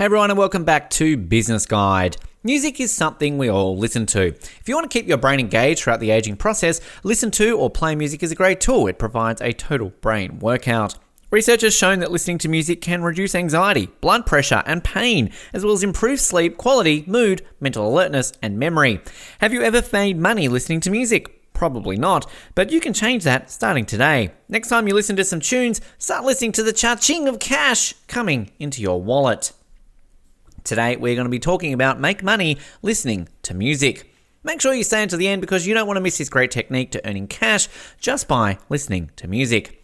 Hey everyone, and welcome back to Business Guide. Music is something we all listen to. If you want to keep your brain engaged throughout the aging process, listen to or play music is a great tool. It provides a total brain workout. Research has shown that listening to music can reduce anxiety, blood pressure, and pain, as well as improve sleep quality, mood, mental alertness, and memory. Have you ever made money listening to music? Probably not, but you can change that starting today. Next time you listen to some tunes, start listening to the cha-ching of cash coming into your wallet. Today, we're going to be talking about make money listening to music. Make sure you stay until the end because you don't want to miss this great technique to earning cash just by listening to music.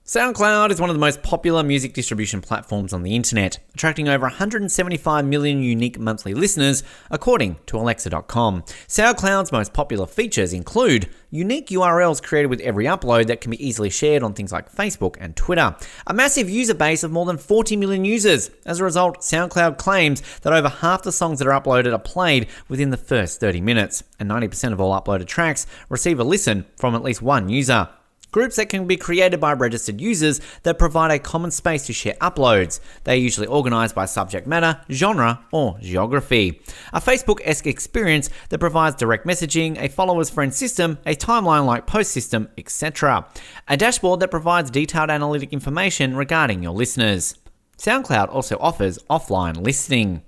SoundCloud is one of the most popular music distribution platforms on the internet, attracting over 175 million unique monthly listeners, according to Alexa.com. SoundCloud's most popular features include unique URLs created with every upload that can be easily shared on things like Facebook and Twitter, a massive user base of more than 40 million users. As a result, SoundCloud claims that over half the songs that are uploaded are played within the first 30 minutes, and 90% of all uploaded tracks receive a listen from at least one user. Groups that can be created by registered users that provide a common space to share uploads. They are usually organized by subject matter, genre, or geography. A Facebook-esque experience that provides direct messaging, a followers friend system, a timeline-like post system, etc. A dashboard that provides detailed analytic information regarding your listeners. SoundCloud also offers offline listening.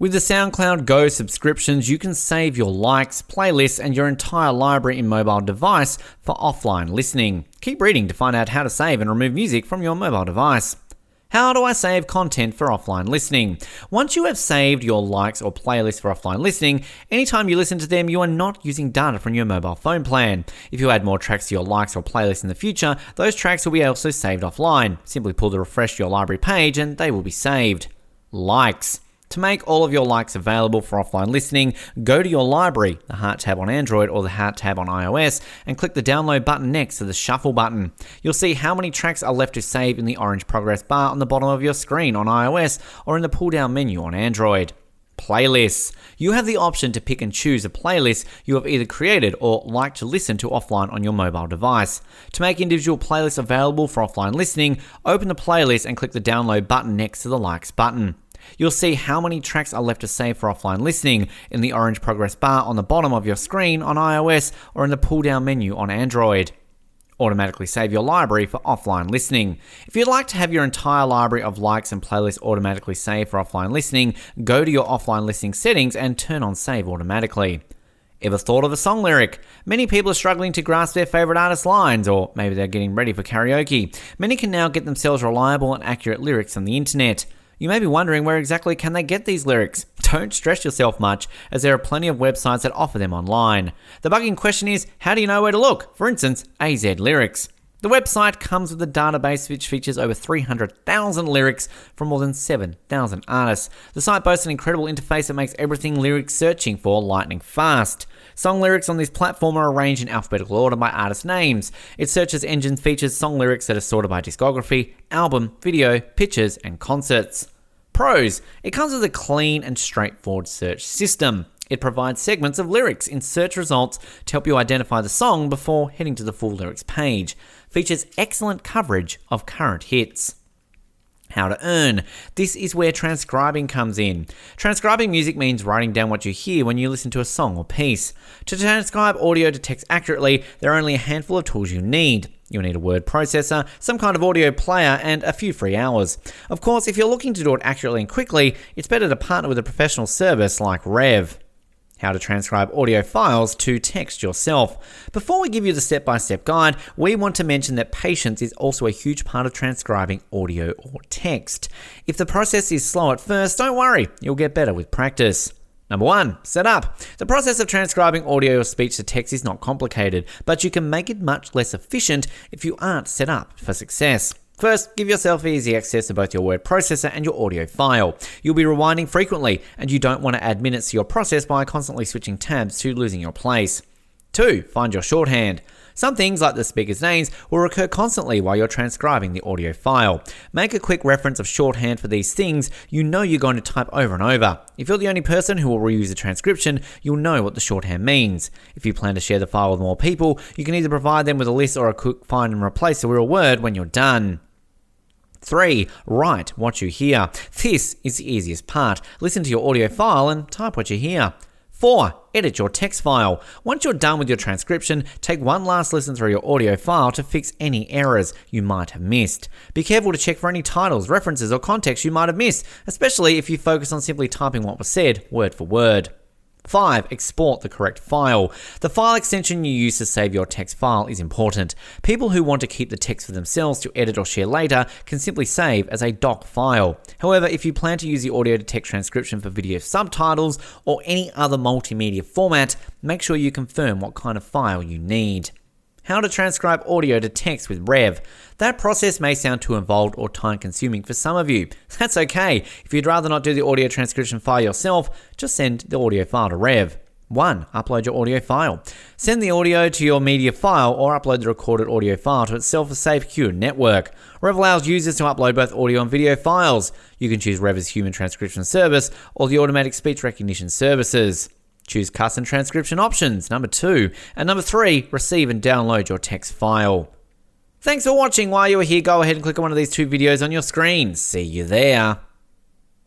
With the SoundCloud Go subscriptions, you can save your likes, playlists, and your entire library in mobile device for offline listening. Keep reading to find out how to save and remove music from your mobile device. How do I save content for offline listening? Once you have saved your likes or playlists for offline listening, anytime you listen to them, you are not using data from your mobile phone plan. If you add more tracks to your likes or playlists in the future, those tracks will be also saved offline. Simply pull the refresh your library page and they will be saved. Likes. To make all of your likes available for offline listening, go to your library, the Heart tab on Android or the Heart tab on iOS, and click the download button next to the shuffle button. You'll see how many tracks are left to save in the orange progress bar on the bottom of your screen on iOS or in the pull-down menu on Android. Playlists. You have the option to pick and choose a playlist you have either created or like to listen to offline on your mobile device. To make individual playlists available for offline listening, open the playlist and click the download button next to the likes button. You'll see how many tracks are left to save for offline listening in the orange progress bar on the bottom of your screen on iOS or in the pull-down menu on Android. Automatically save your library for offline listening. If you'd like to have your entire library of likes and playlists automatically saved for offline listening, go to your offline listening settings and turn on Save Automatically. Ever thought of a song lyric? Many people are struggling to grasp their favorite artist's lines, or maybe they're getting ready for karaoke. Many can now get themselves reliable and accurate lyrics on the internet. You may be wondering where exactly can they get these lyrics. Don't stress yourself much, as there are plenty of websites that offer them online. The bugging question is, how do you know where to look? For instance, AZ Lyrics. The website comes with a database which features over 300,000 lyrics from more than 7,000 artists. The site boasts an incredible interface that makes everything lyric searching for lightning fast. Song lyrics on this platform are arranged in alphabetical order by artist names. Its search engine features song lyrics that are sorted by discography, album, video, pictures, and concerts. Pros. It comes with a clean and straightforward search system. It provides segments of lyrics in search results to help you identify the song before heading to the full lyrics page. Features excellent coverage of current hits. How to earn. This is where transcribing comes in. Transcribing music means writing down what you hear when you listen to a song or piece. To transcribe audio to text accurately, there are only a handful of tools you need. You'll need a word processor, some kind of audio player, and a few free hours. Of course, if you're looking to do it accurately and quickly, it's better to partner with a professional service like Rev. How to transcribe audio files to text yourself. Before we give you the step-by-step guide, we want to mention that patience is also a huge part of transcribing audio or text. If the process is slow at first, don't worry, you'll get better with practice. Number 1, set up. The process of transcribing audio or speech to text is not complicated, but you can make it much less efficient if you aren't set up for success. First, give yourself easy access to both your word processor and your audio file. You'll be rewinding frequently, and you don't want to add minutes to your process by constantly switching tabs to losing your place. 2, find your shorthand. Some things, like the speaker's names, will recur constantly while you're transcribing the audio file. Make a quick reference of shorthand for these things you know you're going to type over and over. If you're the only person who will reuse the transcription, you'll know what the shorthand means. If you plan to share the file with more people, you can either provide them with a list or a quick find and replace the real word when you're done. 3. Write what you hear. This is the easiest part. Listen to your audio file and type what you hear. 4. Edit your text file. Once you're done with your transcription, take one last listen through your audio file to fix any errors you might have missed. Be careful to check for any titles, references, or context you might have missed, especially if you focus on simply typing what was said word for word. 5. Export the correct file. The file extension you use to save your text file is important. People who want to keep the text for themselves to edit or share later can simply save as a doc file. However, if you plan to use the audio to text transcription for video subtitles or any other multimedia format, make sure you confirm what kind of file you need. How to transcribe audio to text with Rev. That process may sound too involved or time-consuming for some of you. That's okay. If you'd rather not do the audio transcription file yourself, just send the audio file to Rev. 1. Upload your audio file. Send the audio to your media file or upload the recorded audio file to its self-safe secure network. Rev allows users to upload both audio and video files. You can choose Rev's human transcription service or the automatic speech recognition services. Choose custom transcription options, number 2. And number 3, receive and download your text file. Thanks for watching. While you are here, go ahead and click on one of these 2 videos on your screen. See you there.